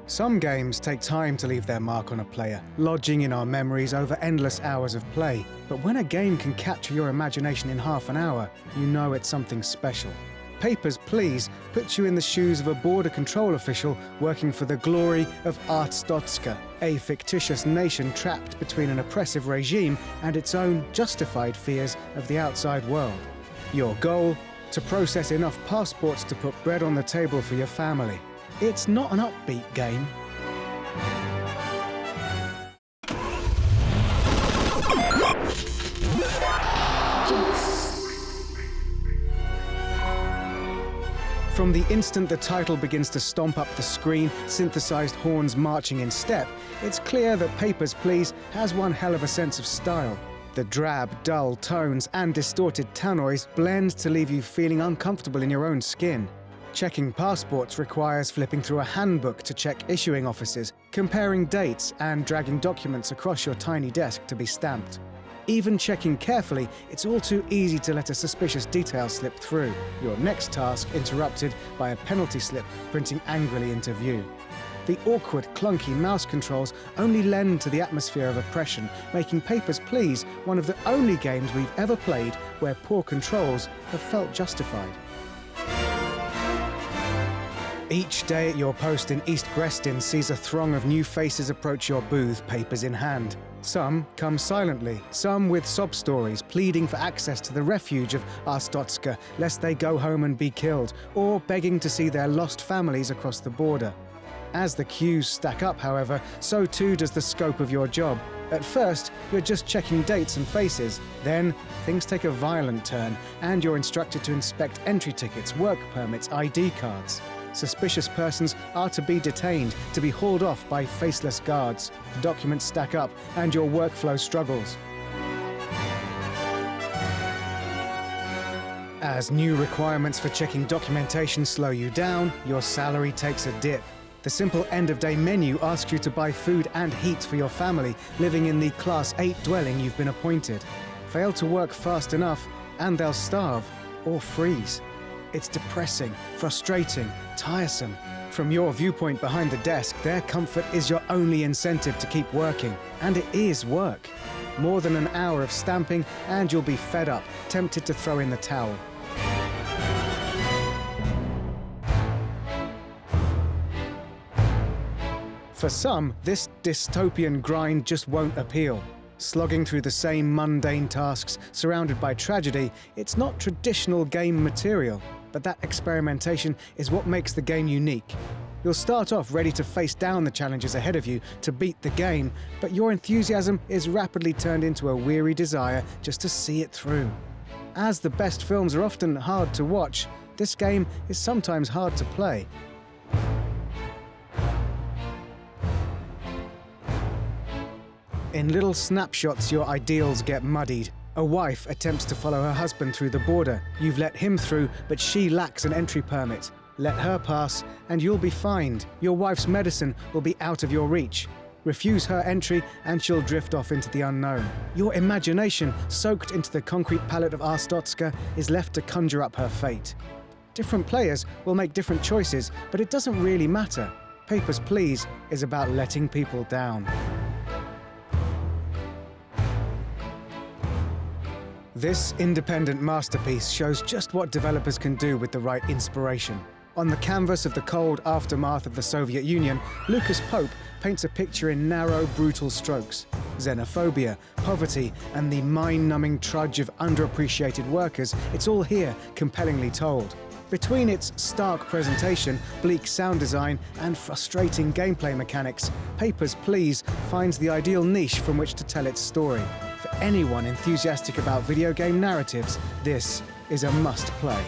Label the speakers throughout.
Speaker 1: Some games take time to leave their mark on a player, lodging in our memories over endless hours of play. But when a game can capture your imagination in half an hour, you know it's something special. Papers, Please puts you in the shoes of a border control official working for the glory of Artotzka, a fictitious nation trapped between an oppressive regime and its own justified fears of the outside world. Your goal? To process enough passports to put bread on the table for your family. It's not an upbeat game. From the instant the title begins to stomp up the screen, synthesized horns marching in step, it's clear that Papers, Please has one hell of a sense of style. The drab, dull tones and distorted tannoys blend to leave you feeling uncomfortable in your own skin. Checking passports requires flipping through a handbook to check issuing offices, comparing dates and dragging documents across your tiny desk to be stamped. Even checking carefully, it's all too easy to let a suspicious detail slip through. Your next task interrupted by a penalty slip printing angrily into view. The awkward, clunky mouse controls only lend to the atmosphere of oppression, making Papers, Please one of the only games we've ever played where poor controls have felt justified. Each day at your post in East Grestin sees a throng of new faces approach your booth, papers in hand. Some come silently, some with sob stories, pleading for access to the refuge of Artotzka, lest they go home and be killed, or begging to see their lost families across the border. As the queues stack up, however, so too does the scope of your job. At first, you're just checking dates and faces. Then, things take a violent turn, and you're instructed to inspect entry tickets, work permits, ID cards. Suspicious persons are to be detained, to be hauled off by faceless guards. The documents stack up, and your workflow struggles. As new requirements for checking documentation slow you down, your salary takes a dip. The simple end-of-day menu asks you to buy food and heat for your family living in the Class 8 dwelling you've been appointed. Fail to work fast enough, and they'll starve or freeze. It's depressing, frustrating, tiresome. From your viewpoint behind the desk, their comfort is your only incentive to keep working. And it is work. More than an hour of stamping, and you'll be fed up, tempted to throw in the towel. For some, this dystopian grind just won't appeal. Slogging through the same mundane tasks, surrounded by tragedy, it's not traditional game material. But that experimentation is what makes the game unique. You'll start off ready to face down the challenges ahead of you to beat the game, but your enthusiasm is rapidly turned into a weary desire just to see it through. As the best films are often hard to watch, this game is sometimes hard to play. In little snapshots, your ideals get muddied. A wife attempts to follow her husband through the border. You've let him through, but she lacks an entry permit. Let her pass, and you'll be fined. Your wife's medicine will be out of your reach. Refuse her entry, and she'll drift off into the unknown. Your imagination, soaked into the concrete palette of Artotzka, is left to conjure up her fate. Different players will make different choices, but it doesn't really matter. Papers, Please is about letting people down. This independent masterpiece shows just what developers can do with the right inspiration. On the canvas of the cold aftermath of the Soviet Union, Lucas Pope paints a picture in narrow, brutal strokes. Xenophobia, poverty, and the mind-numbing trudge of underappreciated workers, it's all here, compellingly told. Between its stark presentation, bleak sound design, and frustrating gameplay mechanics, Papers, Please finds the ideal niche from which to tell its story. For anyone enthusiastic about video game narratives, this is a must-play.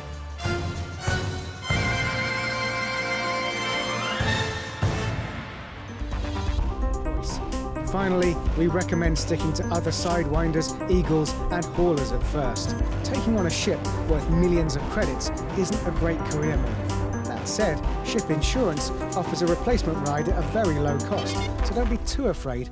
Speaker 1: Finally, we recommend sticking to other sidewinders, eagles, and haulers at first. Taking on a ship worth millions of credits isn't a great career move. That said, Ship Insurance offers a replacement ride at a very low cost, so don't be too afraid